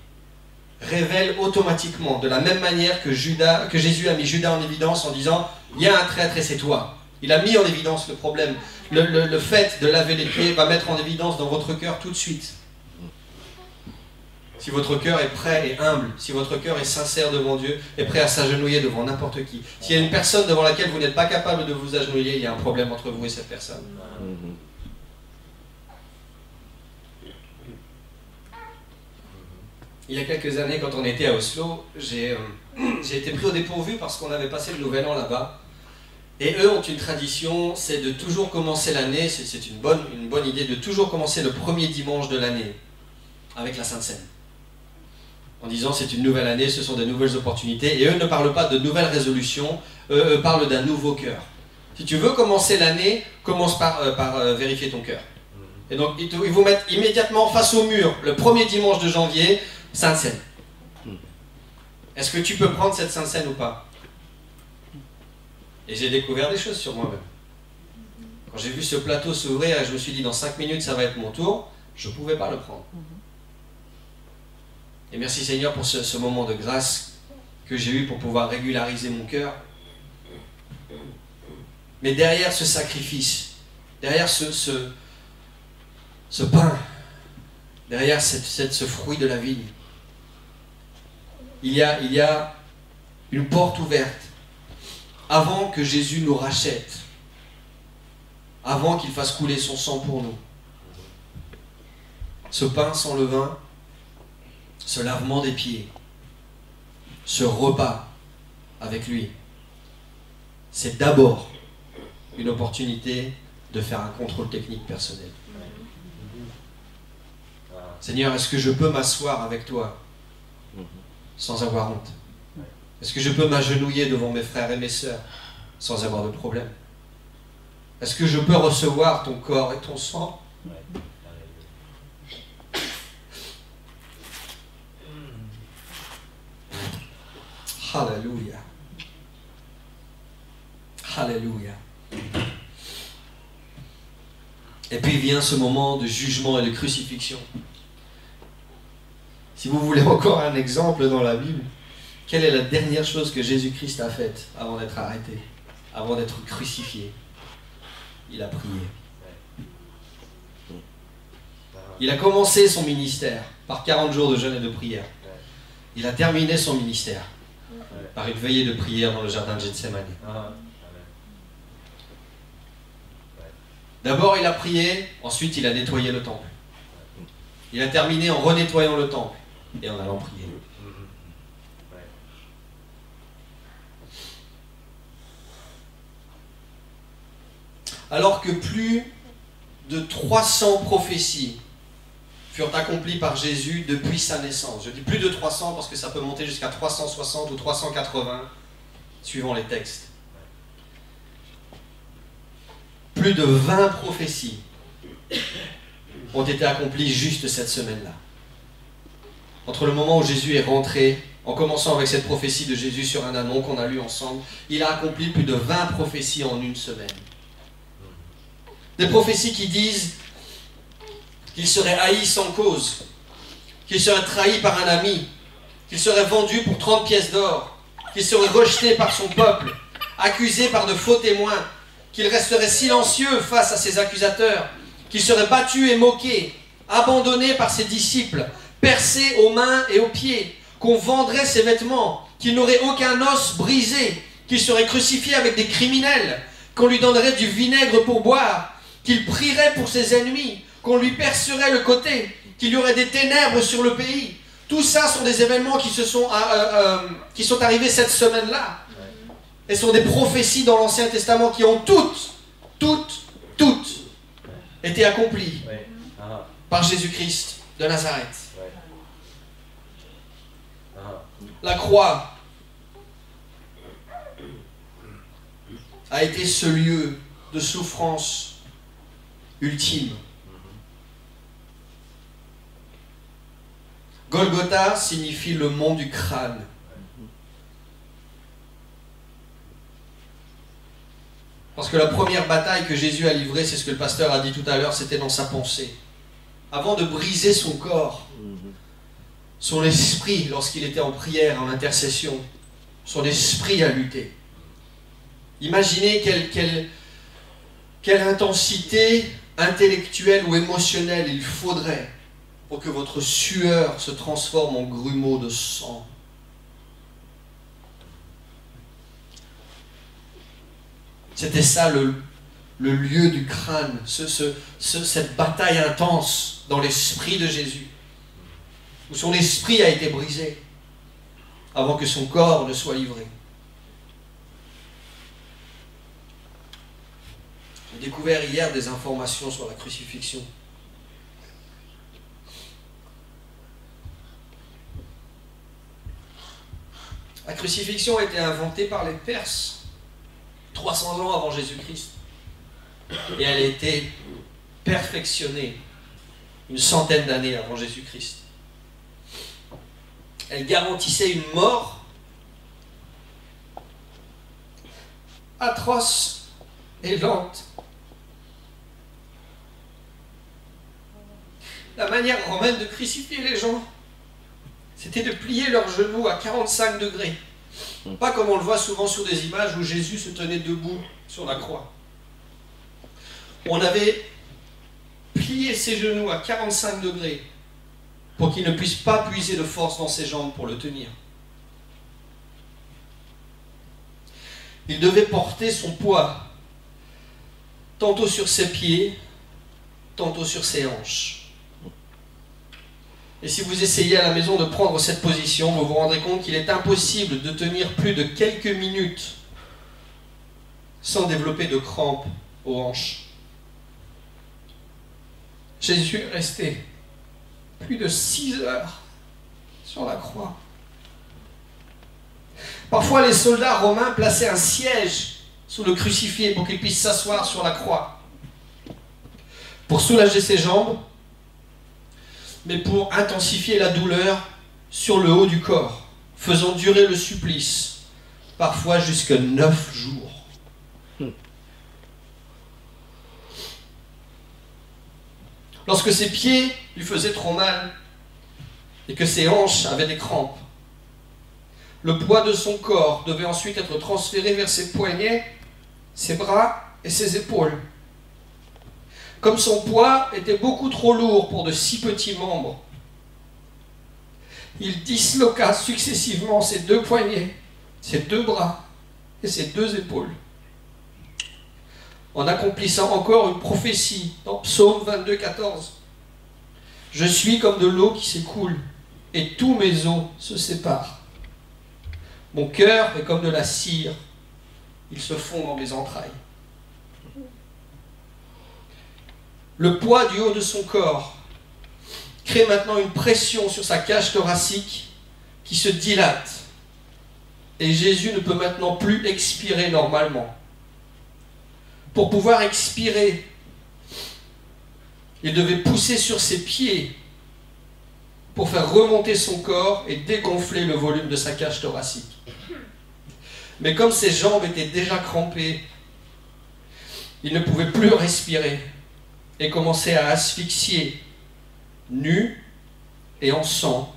révèle automatiquement, de la même manière que Jésus a mis Judas en évidence en disant « Il y a un traître et c'est toi ». Il a mis en évidence le problème. Le fait de laver les pieds va mettre en évidence dans votre cœur tout de suite. Si votre cœur est prêt et humble, si votre cœur est sincère devant Dieu, est prêt à s'agenouiller devant n'importe qui. S'il y a une personne devant laquelle vous n'êtes pas capable de vous agenouiller, il y a un problème entre vous et cette personne. Il y a quelques années, quand on était à Oslo, j'ai été pris au dépourvu parce qu'on avait passé le Nouvel An là-bas. Et eux ont une tradition, c'est de toujours commencer l'année, c'est une bonne idée, de toujours commencer le premier dimanche de l'année avec la Sainte Seine. En disant c'est une nouvelle année, ce sont de nouvelles opportunités. Et eux ne parlent pas de nouvelles résolutions, eux parlent d'un nouveau cœur. Si tu veux commencer l'année, commence par vérifier ton cœur. Et donc ils vous mettent immédiatement face au mur, le premier dimanche de janvier, Sainte Seine. Est-ce que tu peux prendre cette Sainte Seine ou pas? Et j'ai découvert des choses sur moi-même. Quand j'ai vu ce plateau s'ouvrir et je me suis dit dans 5 minutes ça va être mon tour, je ne pouvais pas le prendre. Et merci Seigneur pour ce moment de grâce que j'ai eu pour pouvoir régulariser mon cœur. Mais derrière ce sacrifice, derrière ce pain, derrière ce fruit de la vigne, il y a une porte ouverte avant que Jésus nous rachète, avant qu'il fasse couler son sang pour nous. Ce pain sans levain, ce lavement des pieds, ce repas avec lui, c'est d'abord une opportunité de faire un contrôle technique personnel. Seigneur, est-ce que je peux m'asseoir avec toi sans avoir honte? Est-ce que je peux m'agenouiller devant mes frères et mes sœurs sans avoir de problème? Est-ce que je peux recevoir ton corps et ton sang? Alléluia. Alléluia. Et puis vient ce moment de jugement et de crucifixion. Si vous voulez encore un exemple dans la Bible, quelle est la dernière chose que Jésus-Christ a faite avant d'être arrêté, avant d'être crucifié? Il a prié. Il a commencé son ministère par 40 jours de jeûne et de prière. Il a terminé son ministère par une veillée de prière dans le jardin de Gethsémani. D'abord il a prié, ensuite il a nettoyé le temple. Il a terminé en renettoyant le temple et en allant prier. Alors que plus de 300 prophéties furent accomplies par Jésus depuis sa naissance. Je dis plus de 300 parce que ça peut monter jusqu'à 360 ou 380, suivant les textes. Plus de 20 prophéties ont été accomplies juste cette semaine-là. Entre le moment où Jésus est rentré, en commençant avec cette prophétie de Jésus sur un anon qu'on a lu ensemble, il a accompli plus de 20 prophéties en une semaine. Des prophéties qui disent qu'il serait haï sans cause, qu'il serait trahi par un ami, qu'il serait vendu pour 30 pièces d'or, qu'il serait rejeté par son peuple, accusé par de faux témoins, qu'il resterait silencieux face à ses accusateurs, qu'il serait battu et moqué, abandonné par ses disciples, percé aux mains et aux pieds, qu'on vendrait ses vêtements, qu'il n'aurait aucun os brisé, qu'il serait crucifié avec des criminels, qu'on lui donnerait du vinaigre pour boire, qu'il prierait pour ses ennemis, qu'on lui percerait le côté, qu'il y aurait des ténèbres sur le pays. Tout ça sont des événements qui sont arrivés cette semaine-là. Et sont des prophéties dans l'Ancien Testament qui ont toutes été accomplies par Jésus-Christ de Nazareth. La croix a été ce lieu de souffrance ultime. Golgotha signifie le mont du crâne. Parce que la première bataille que Jésus a livrée, c'est ce que le pasteur a dit tout à l'heure, c'était dans sa pensée. Avant de briser son corps, son esprit, lorsqu'il était en prière, en intercession, son esprit a lutté. Imaginez quelle intensité intellectuelle ou émotionnelle il faudrait pour que votre sueur se transforme en grumeaux de sang. C'était ça le lieu du crâne, cette bataille intense dans l'esprit de Jésus, où son esprit a été brisé avant que son corps ne soit livré. J'ai découvert hier des informations sur la crucifixion. La crucifixion a été inventée par les Perses 300 ans avant Jésus-Christ. Et elle a été perfectionnée une centaine d'années avant Jésus-Christ. Elle garantissait une mort atroce et lente. La manière romaine de crucifier les gens c'était de plier leurs genoux à 45 degrés. Pas comme on le voit souvent sur des images où Jésus se tenait debout sur la croix. On avait plié ses genoux à 45 degrés pour qu'il ne puisse pas puiser de force dans ses jambes pour le tenir. Il devait porter son poids tantôt sur ses pieds, tantôt sur ses hanches. Et si vous essayez à la maison de prendre cette position, vous vous rendrez compte qu'il est impossible de tenir plus de quelques minutes sans développer de crampes aux hanches. Jésus est resté plus de 6 heures sur la croix. Parfois, les soldats romains plaçaient un siège sous le crucifié pour qu'il puisse s'asseoir sur la croix, pour soulager ses jambes, mais pour intensifier la douleur sur le haut du corps, faisant durer le supplice, parfois jusqu'à 9 jours. Lorsque ses pieds lui faisaient trop mal et que ses hanches avaient des crampes, le poids de son corps devait ensuite être transféré vers ses poignets, ses bras et ses épaules. Comme son poids était beaucoup trop lourd pour de si petits membres, il disloqua successivement ses 2 poignets, ses 2 bras et ses 2 épaules, en accomplissant encore une prophétie dans Psaume 22, 14. « Je suis comme de l'eau qui s'écoule, et tous mes os se séparent. Mon cœur est comme de la cire, il se fond dans mes entrailles. » Le poids du haut de son corps crée maintenant une pression sur sa cage thoracique qui se dilate. Et Jésus ne peut maintenant plus expirer normalement. Pour pouvoir expirer, il devait pousser sur ses pieds pour faire remonter son corps et dégonfler le volume de sa cage thoracique. Mais comme ses jambes étaient déjà crampées, il ne pouvait plus respirer et commençait à asphyxier, nu et en sang,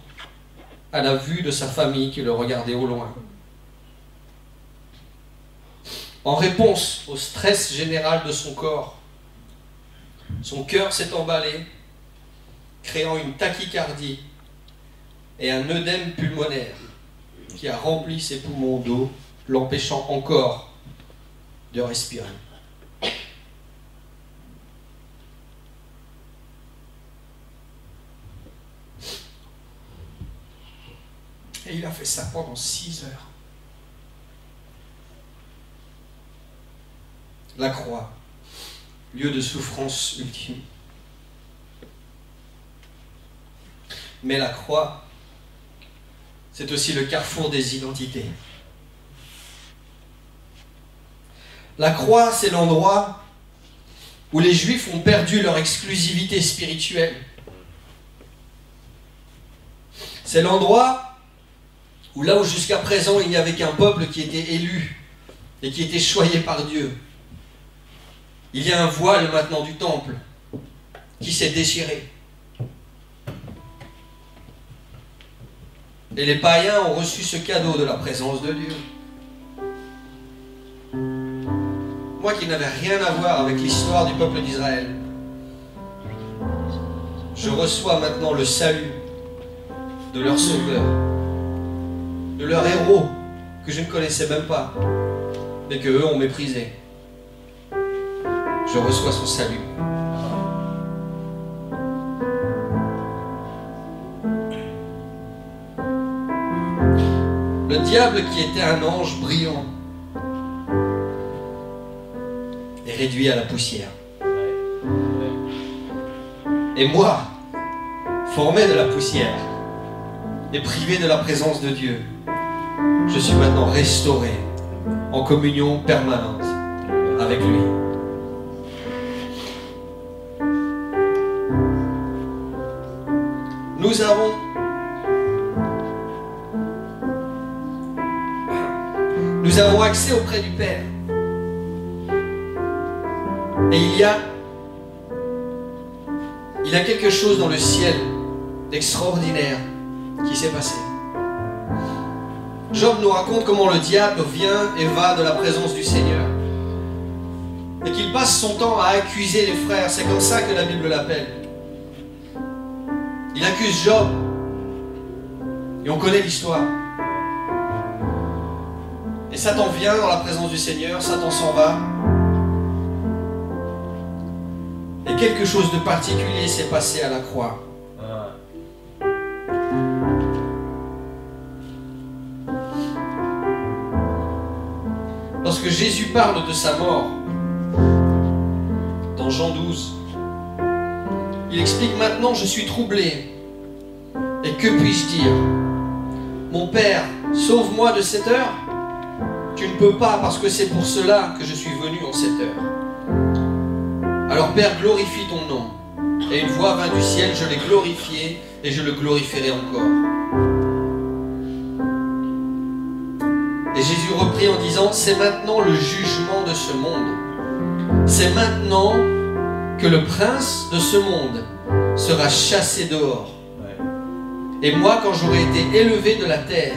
à la vue de sa famille qui le regardait au loin. En réponse au stress général de son corps, son cœur s'est emballé, créant une tachycardie et un œdème pulmonaire qui a rempli ses poumons d'eau, l'empêchant encore de respirer. Et il a fait ça pendant 6 heures. La croix, lieu de souffrance ultime. Mais la croix, c'est aussi le carrefour des identités. La croix, c'est l'endroit où les Juifs ont perdu leur exclusivité spirituelle. C'est l'endroit où là où jusqu'à présent il n'y avait qu'un peuple qui était élu et qui était choyé par Dieu, il y a un voile maintenant du temple qui s'est déchiré. Et les païens ont reçu ce cadeau de la présence de Dieu. Moi qui n'avais rien à voir avec l'histoire du peuple d'Israël, je reçois maintenant le salut de leur sauveur, de leur héros que je ne connaissais même pas, mais que eux ont méprisé. Je reçois son salut. Le diable qui était un ange brillant est réduit à la poussière. Et moi, formé de la poussière et privé de la présence de Dieu, je suis maintenant restauré en communion permanente avec lui. Nous avons accès auprès du Père. Et il y a quelque chose dans le ciel d'extraordinaire qui s'est passé. Job nous raconte comment le diable vient et va de la présence du Seigneur. Et qu'il passe son temps à accuser les frères. C'est comme ça que la Bible l'appelle. Il accuse Job. Et on connaît l'histoire. Et Satan vient dans la présence du Seigneur. Satan s'en va. Et quelque chose de particulier s'est passé à la croix. Lorsque Jésus parle de sa mort, dans Jean 12, il explique: maintenant je suis troublé. Et que puis-je dire? Mon Père, sauve-moi de cette heure. Tu ne peux pas, parce que c'est pour cela que je suis venu en cette heure. Alors Père, glorifie ton nom. Et une voix vint du ciel: je l'ai glorifié et je le glorifierai encore. Et Jésus reprit en disant: c'est maintenant le jugement de ce monde. C'est maintenant que le prince de ce monde sera chassé dehors. Et moi, quand j'aurai été élevé de la terre,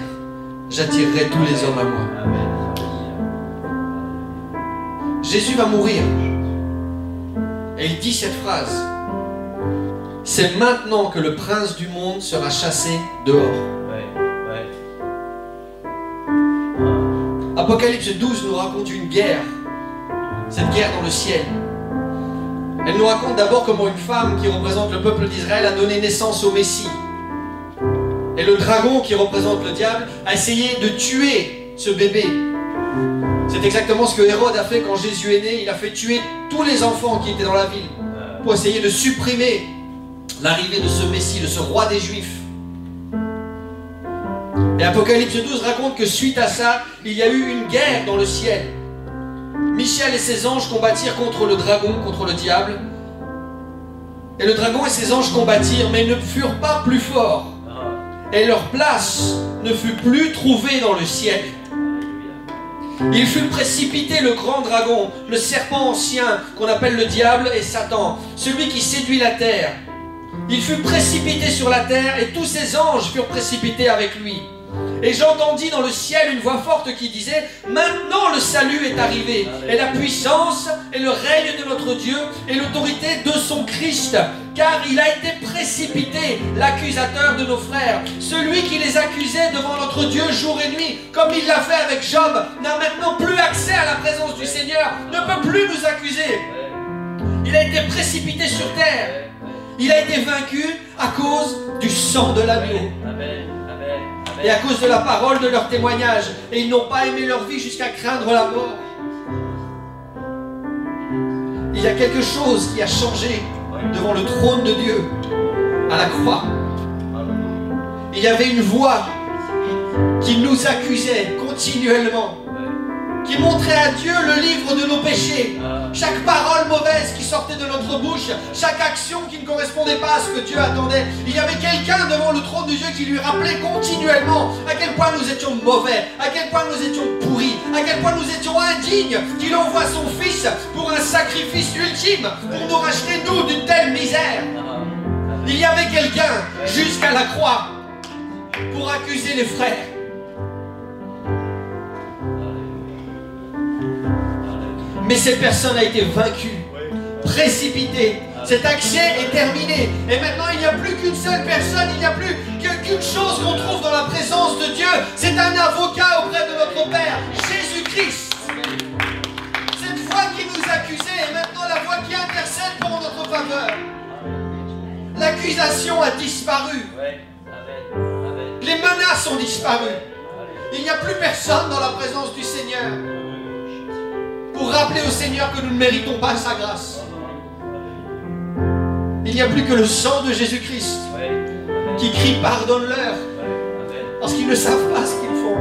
j'attirerai tous les hommes à moi. Jésus va mourir. Et il dit cette phrase: c'est maintenant que le prince du monde sera chassé dehors. Apocalypse 12 nous raconte une guerre. Cette guerre dans le ciel. Elle nous raconte d'abord comment une femme qui représente le peuple d'Israël a donné naissance au Messie. Et le dragon qui représente le diable a essayé de tuer ce bébé. C'est exactement ce que Hérode a fait quand Jésus est né. Il a fait tuer tous les enfants qui étaient dans la ville pour essayer de supprimer l'arrivée de ce Messie, de ce roi des Juifs. Et Apocalypse 12 raconte que suite à ça, il y a eu une guerre dans le ciel. Michel et ses anges combattirent contre le dragon, contre le diable. Et le dragon et ses anges combattirent, mais ils ne furent pas plus forts. Et leur place ne fut plus trouvée dans le ciel. Il fut précipité, le grand dragon, le serpent ancien qu'on appelle le diable et Satan, celui qui séduit la terre. Il fut précipité sur la terre et tous ses anges furent précipités avec lui. Et j'entendis dans le ciel une voix forte qui disait: maintenant le salut est arrivé, et la puissance et le règne de notre Dieu et l'autorité de son Christ, car il a été précipité, l'accusateur de nos frères. Celui qui les accusait devant notre Dieu jour et nuit, comme il l'a fait avec Job, n'a maintenant plus accès à la présence du Seigneur, ne peut plus nous accuser. Il a été précipité sur terre. Il a été vaincu à cause du sang de l'agneau. Et à cause de la parole de leur témoignage. Et ils n'ont pas aimé leur vie jusqu'à craindre la mort. Il y a quelque chose qui a changé devant le trône de Dieu à la croix. Il y avait une voix qui nous accusait continuellement, qui montrait à Dieu le livre de nos péchés. Chaque parole mauvaise qui sortait de notre bouche, chaque action qui ne correspondait pas à ce que Dieu attendait. Il y avait quelqu'un devant le trône de Dieu qui lui rappelait continuellement à quel point nous étions mauvais, à quel point nous étions pourris, à quel point nous étions indignes, qu'il envoie son Fils pour un sacrifice ultime, pour nous racheter nous d'une telle misère. Il y avait quelqu'un jusqu'à la croix pour accuser les frères. Mais cette personne a été vaincue, précipitée. Cet accès est terminé. Et maintenant, il n'y a plus qu'une seule personne, il n'y a plus qu'une chose qu'on trouve dans la présence de Dieu. C'est un avocat auprès de notre Père, Jésus-Christ. Cette voix qui nous accusait est maintenant la voix qui intercède pour notre faveur. L'accusation a disparu. Les menaces ont disparu. Il n'y a plus personne dans la présence du Seigneur pour rappeler au Seigneur que nous ne méritons pas sa grâce. Il n'y a plus que le sang de Jésus-Christ qui crie: pardonne-leur, parce qu'ils ne savent pas ce qu'ils font.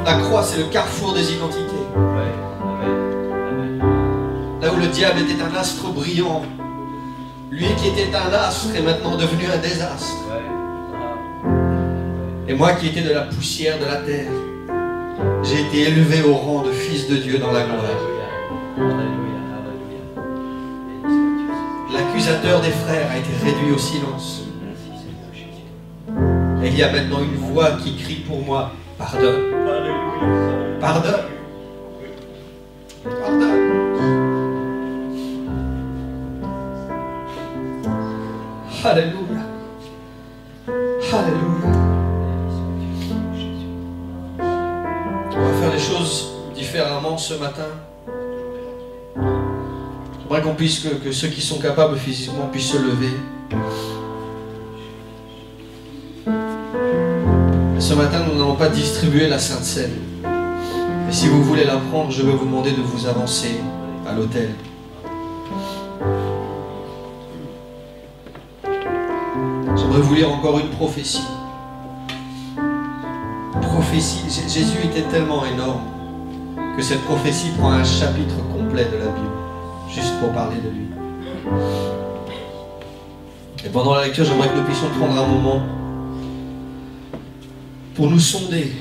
La croix, c'est le carrefour des identités. Là où le diable était un astre brillant, lui qui était un astre est maintenant devenu un désastre. Et moi qui étais de la poussière de la terre, j'ai été élevé au rang de fils de Dieu dans la gloire. Alléluia. Alléluia. Alléluia. L'accusateur des frères a été réduit au silence. Et il y a maintenant une voix qui crie pour moi, pardonne, Alléluia. pardonne, pardonne. Alléluia. Alléluia. On va faire les choses différemment ce matin. J'aimerais qu'on puisse, que ceux qui sont capables physiquement puissent se lever. Et ce matin, nous n'allons pas distribuer la Sainte Seine. Et si vous voulez la prendre, je vais vous demander de vous avancer à l'autel. J'aimerais vous lire encore une prophétie. Prophétie. Jésus était tellement énorme que cette prophétie prend un chapitre complet de la Bible, juste pour parler de lui. Et pendant la lecture, j'aimerais que nous puissions prendre un moment pour nous sonder.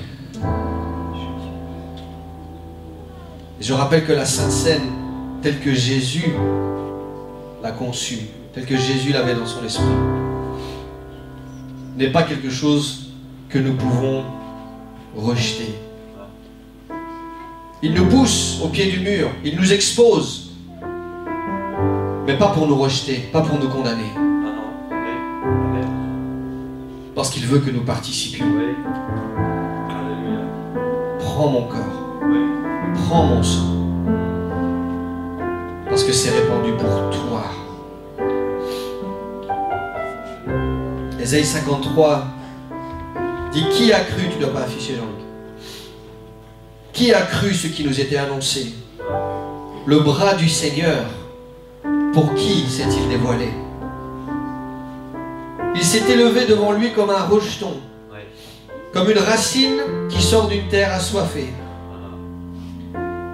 Et je rappelle que la Sainte Seine, telle que Jésus l'a conçue, telle que Jésus l'avait dans son esprit, n'est pas quelque chose que nous pouvons rejeter. Il nous pousse au pied du mur, il nous expose, mais pas pour nous rejeter, pas pour nous condamner, parce qu'il veut que nous participions. Alléluia. Prends mon corps, prends mon sang, parce que c'est répandu pour toi. Ésaïe 53 dit, qui a cru, tu ne dois pas afficher Jean-Luc, qui a cru ce qui nous était annoncé? Le bras du Seigneur, pour qui s'est-il dévoilé? Il s'est élevé devant lui comme un rejeton, comme une racine qui sort d'une terre assoiffée.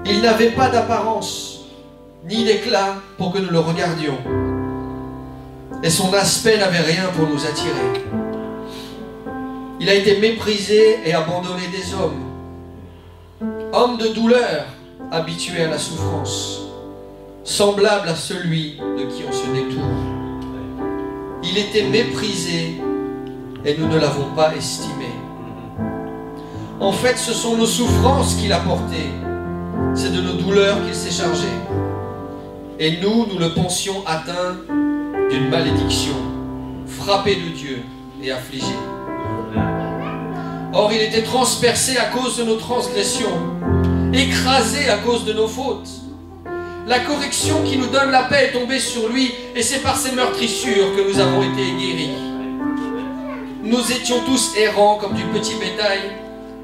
Il n'avait pas d'apparence, ni d'éclat pour que nous le regardions. Et son aspect n'avait rien pour nous attirer. Il a été méprisé et abandonné des hommes. Homme de douleur, habitué à la souffrance, semblable à celui de qui on se détourne. Il était méprisé et nous ne l'avons pas estimé. En fait, ce sont nos souffrances qu'il a portées. C'est de nos douleurs qu'il s'est chargé. Et nous, nous le pensions atteint d'une malédiction, frappé de Dieu et affligé. Or, il était transpercé à cause de nos transgressions, écrasé à cause de nos fautes. La correction qui nous donne la paix est tombée sur lui, et c'est par ses meurtrissures que nous avons été guéris. Nous étions tous errants comme du petit bétail,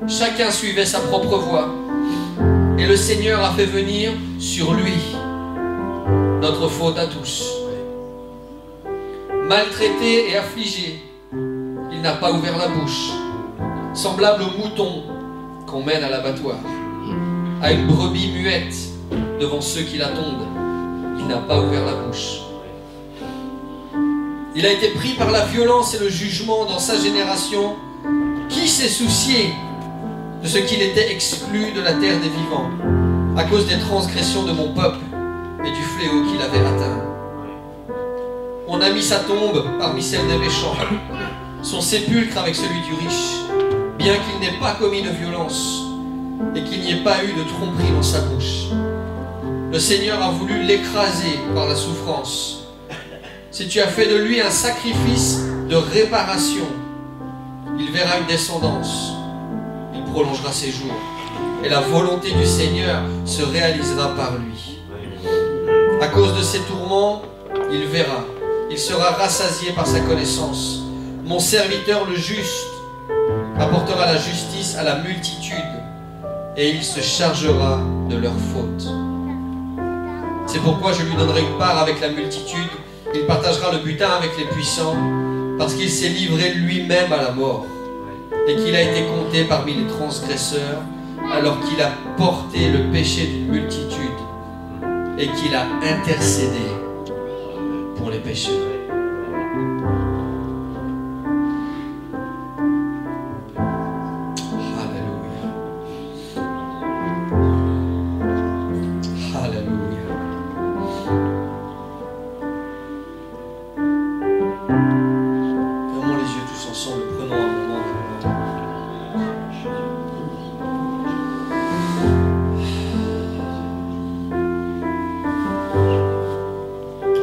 chacun suivait sa propre voie. Et le Seigneur a fait venir sur lui notre faute à tous. Maltraité et affligé, il n'a pas ouvert la bouche, semblable au mouton qu'on mène à l'abattoir, à une brebis muette devant ceux qui l'attendent. Il n'a pas ouvert la bouche. Il a été pris par la violence et le jugement dans sa génération. Qui s'est soucié de ce qu'il était exclu de la terre des vivants à cause des transgressions de mon peuple et du fléau qu'il avait atteint? On a mis sa tombe parmi celles des méchants, son sépulcre avec celui du riche, bien qu'il n'ait pas commis de violence et qu'il n'y ait pas eu de tromperie dans sa bouche. Le Seigneur a voulu l'écraser par la souffrance. Si tu as fait de lui un sacrifice de réparation, il verra une descendance, il prolongera ses jours, et la volonté du Seigneur se réalisera par lui. À cause de ses tourments, il verra. Il sera rassasié par sa connaissance. Mon serviteur le juste apportera la justice à la multitude et il se chargera de leurs fautes. C'est pourquoi je lui donnerai une part avec la multitude. Il partagera le butin avec les puissants parce qu'il s'est livré lui-même à la mort et qu'il a été compté parmi les transgresseurs alors qu'il a porté le péché d'une multitude et qu'il a intercédé pour les pécheurs. Alléluia. ensemble, prenons un moment maintenant.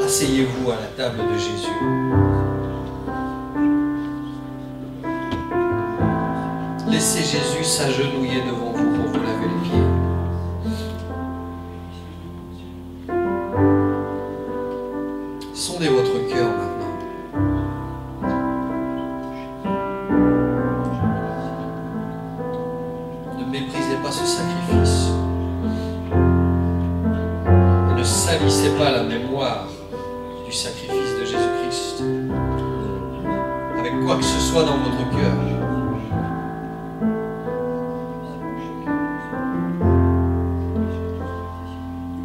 Asseyez-vous à la table de Jésus. Laissez Jésus s'agenouiller devant vous pour vous laver les pieds. Sondez votre cœur maintenant. Ne méprisez pas ce sacrifice. Et ne salissez pas la mémoire du sacrifice de Jésus-Christ avec quoi que ce soit dans votre cœur.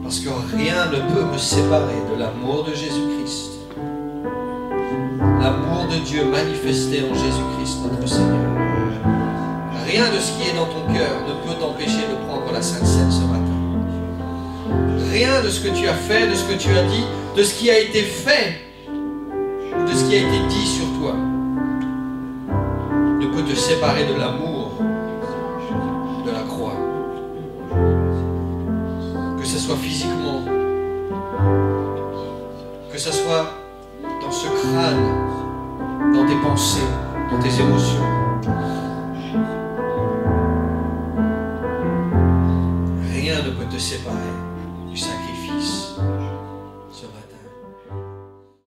Parce que rien ne peut me séparer de l'amour de Jésus-Christ. L'amour de Dieu manifesté en Jésus-Christ notre Seigneur. Rien de ce qui est dans ton cœur ne peut t'empêcher de prendre la Sainte Seine ce matin. Rien de ce que tu as fait, de ce que tu as dit, de ce qui a été fait, de ce qui a été dit sur toi, ne peut te séparer de l'amour de la croix. Que ce soit physiquement, que ce soit dans ce crâne, dans tes pensées, dans tes émotions. Rien ne peut te séparer.